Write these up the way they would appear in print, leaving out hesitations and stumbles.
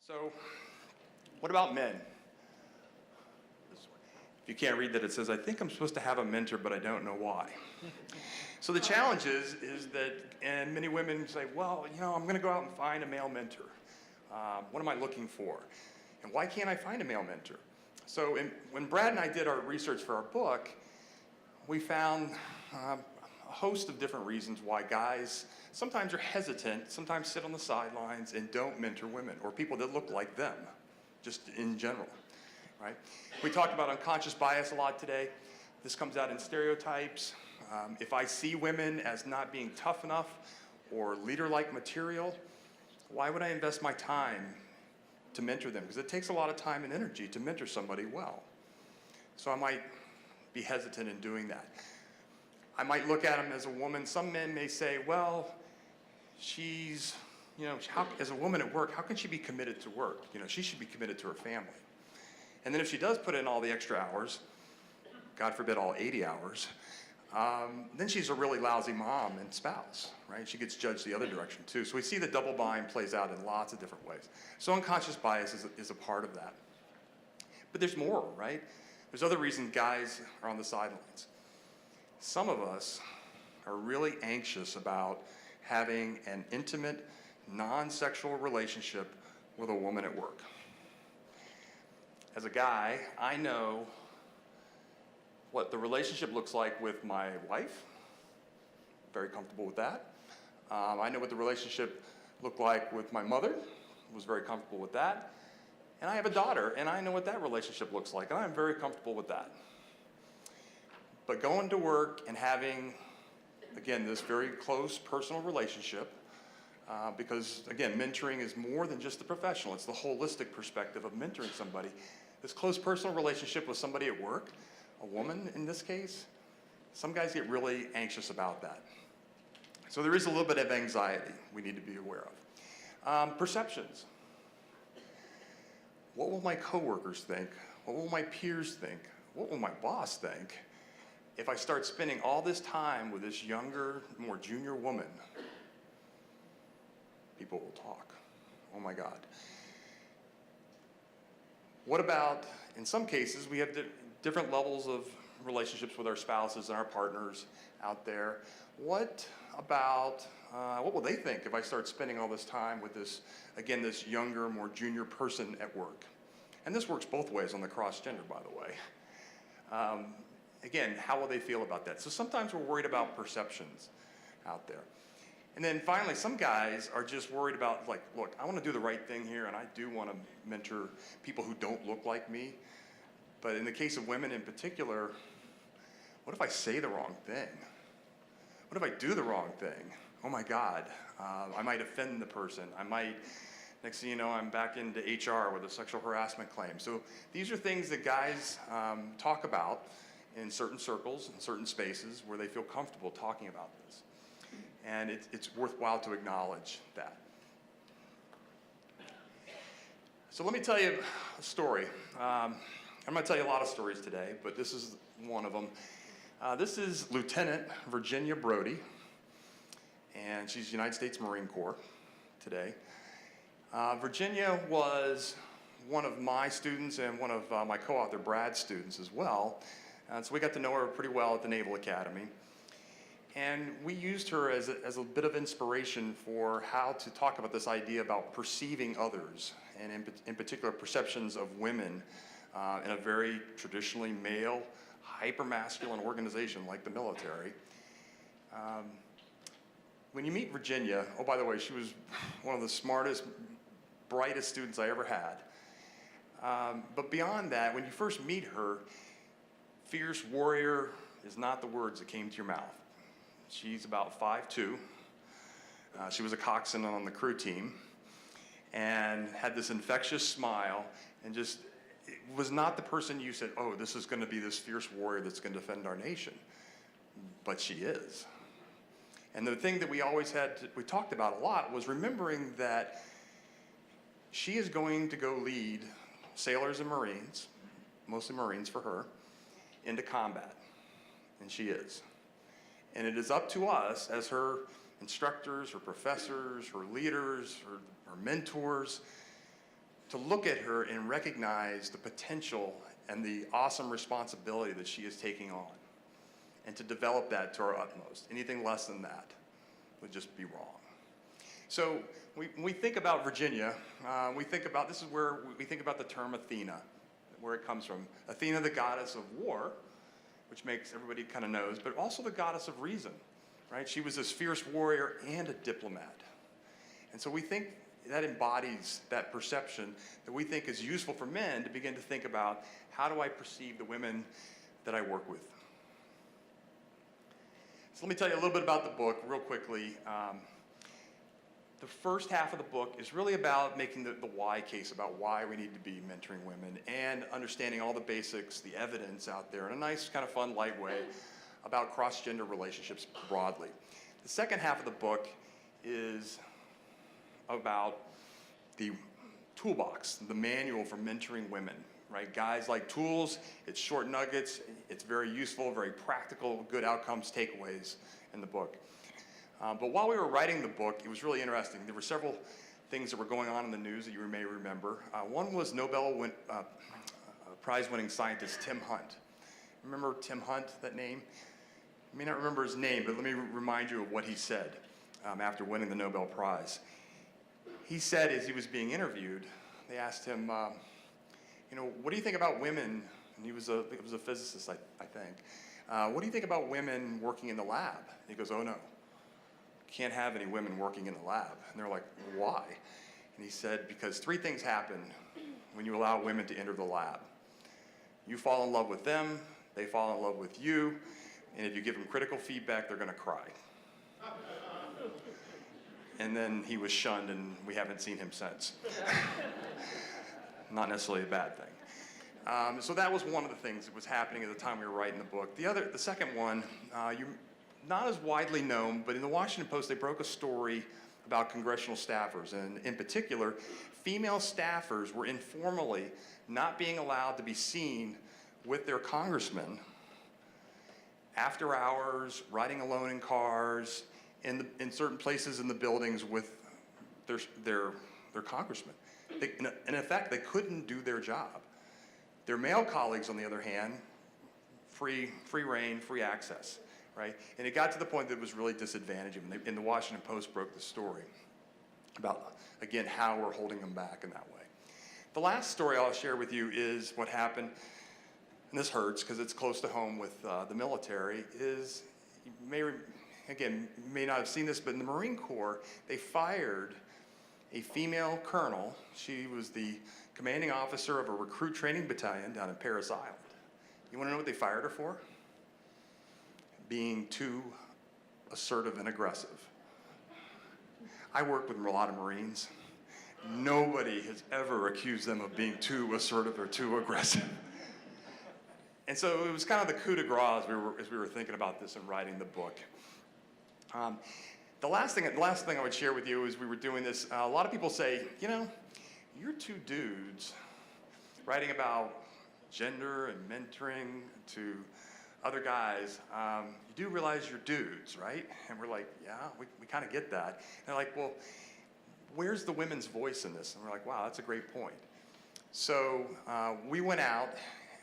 So, what about men? If you can't read that, it says, I think I'm supposed to have a mentor, but I don't know why. So the challenge is that, and many women say, well, I'm going to go out and find a male mentor. What am I looking for? And why can't I find a male mentor? So when Brad and I did our research for our book, we found a host of different reasons why guys sometimes are hesitant, sometimes sit on the sidelines and don't mentor women or people that look like them, just in general, right? We talked about unconscious bias a lot today. This comes out in stereotypes. If I see women as not being tough enough or leader-like material, why would I invest my time to mentor them? Because it takes a lot of time and energy to mentor somebody well. So I might be hesitant in doing that. I might look at them as a woman. Some men may say, well, she's, as a woman at work, how can she be committed to work? She should be committed to her family. And then if she does put in all the extra hours, God forbid all 80 hours, then she's a really lousy mom and spouse, right? She gets judged the other direction too. So we see the double bind plays out in lots of different ways. So unconscious bias is a part of that. But there's more, right? There's other reasons guys are on the sidelines. Some of us are really anxious about having an intimate, non-sexual relationship with a woman at work. As a guy, I know what the relationship looks like with my wife. Very comfortable with that. I know what the relationship looked like with my mother. Was very comfortable with that. And I have a daughter, and I know what that relationship looks like, and I'm very comfortable with that. But going to work and having, again, this very close personal relationship, because, again, mentoring is more than just the professional. It's the holistic perspective of mentoring somebody. This close personal relationship with somebody at work, a woman in this case, some guys get really anxious about that. So there is a little bit of anxiety we need to be aware of. Perceptions. What will my coworkers think? What will my peers think? What will my boss think if I start spending all this time with this younger, more junior woman? People will talk. Oh my God. What about, in some cases, we have different levels of relationships with our spouses and our partners out there. What about, what will they think if I start spending all this time with this, again, this younger, more junior person at work? And this works both ways on the cross-gender, by the way. Again, how will they feel about that? So sometimes we're worried about perceptions out there. And then finally, some guys are just worried about, like, look, I want to do the right thing here, and I do want to mentor people who don't look like me. But in the case of women in particular, what if I say the wrong thing? What if I do the wrong thing? Oh my God, I might offend the person. I might, next thing you know, I'm back into HR with a sexual harassment claim. So these are things that guys talk about in certain circles, in certain spaces where they feel comfortable talking about this. And it's worthwhile to acknowledge that. So let me tell you a story. I'm going to tell you a lot of stories today, but this is one of them. This is Lieutenant Virginia Brody, and she's United States Marine Corps today. Virginia was one of my students and one of my co-author Brad's students as well. So we got to know her pretty well at the Naval Academy. And we used her as a bit of inspiration for how to talk about this idea about perceiving others, and in particular perceptions of women in a very traditionally male, hyper-masculine organization like the military. When you meet Virginia, oh, by the way, she was one of the smartest, brightest students I ever had. But beyond that, when you first meet her, fierce warrior is not the words that came to your mouth. She's about 5'2". She was a coxswain on the crew team and had this infectious smile and just was not the person you said, oh, this is going to be this fierce warrior that's going to defend our nation. But she is. And the thing that we always we talked about a lot was remembering that she is going to go lead sailors and Marines, mostly Marines for her, into combat. And she is. And it is up to us as her instructors, her professors, her leaders, her mentors, to look at her and recognize the potential and the awesome responsibility that she is taking on, and to develop that to our utmost. Anything less than that would just be wrong. So when we think about Virginia, this is where we think about the term Athena, where it comes from. Athena, the goddess of war, which makes everybody kind of knows, but also the goddess of reason, right? She was this fierce warrior and a diplomat. And so we think that embodies that perception that we think is useful for men to begin to think about, how do I perceive the women that I work with? So let me tell you a little bit about the book real quickly. The first half of the book is really about making the why case about why we need to be mentoring women and understanding all the basics, the evidence out there in a nice, kind of fun, light way about cross-gender relationships broadly. The second half of the book is about the toolbox, the manual for mentoring women, right? Guys like tools, it's short nuggets, it's very useful, very practical, good outcomes, takeaways in the book. But while we were writing the book, it was really interesting. There were several things that were going on in the news that you may remember. One was Nobel Prize-winning scientist Tim Hunt. Remember Tim Hunt, that name? You may not remember his name, but let me remind you of what he said after winning the Nobel Prize. He said, as he was being interviewed, they asked him, what do you think about women? And he was a physicist, I think. What do you think about women working in the lab? And he goes, oh no, can't have any women working in the lab. And they're like, why? And he said, because three things happen when you allow women to enter the lab. You fall in love with them, they fall in love with you, and if you give them critical feedback, they're gonna cry. And then he was shunned, and we haven't seen him since. Not necessarily a bad thing. So that was one of the things that was happening at the time we were writing the book. The second one, not as widely known, but in the Washington Post, they broke a story about congressional staffers, and in particular, female staffers were informally not being allowed to be seen with their congressmen after hours, riding alone in cars, in certain places in the buildings with their congressmen. In effect, they couldn't do their job. Their male colleagues, on the other hand, free reign, free access, right? And it got to the point that it was really disadvantaging. And the Washington Post broke the story about, again, how we're holding them back in that way. The last story I'll share with you is what happened, and this hurts because it's close to home with the military, is, you may not have seen this, but in the Marine Corps, they fired a female colonel. She was the commanding officer of a recruit training battalion down in Paris Island. You want to know what they fired her for? Being too assertive and aggressive. I work with a lot of Marines. Nobody has ever accused them of being too assertive or too aggressive. And so it was kind of the coup de grace as we were thinking about this and writing the book. The last thing I would share with you is we were doing this. A lot of people say, you're two dudes writing about gender and mentoring to other guys. You do realize you're dudes, right? And we're like, yeah, we kind of get that. And they're like, well, where's the women's voice in this? And we're like, wow, that's a great point. So we went out,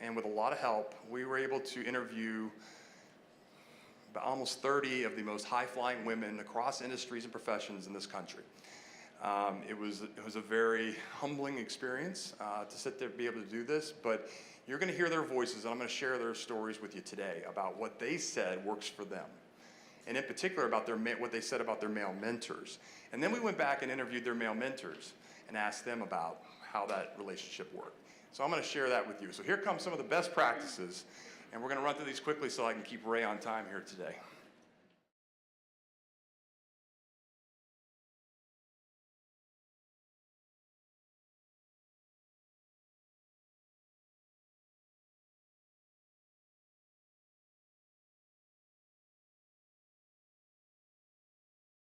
and with a lot of help, we were able to interview almost 30 of the most high-flying women across industries and professions in this country. It was a very humbling experience to sit there and be able to do this, but you're going to hear their voices, and I'm going to share their stories with you today about what they said works for them, and in particular about what they said about their male mentors. And then we went back and interviewed their male mentors and asked them about how that relationship worked. So I'm going to share that with you. So here comes some of the best practices, and we're going to run through these quickly so I can keep Ray on time here today.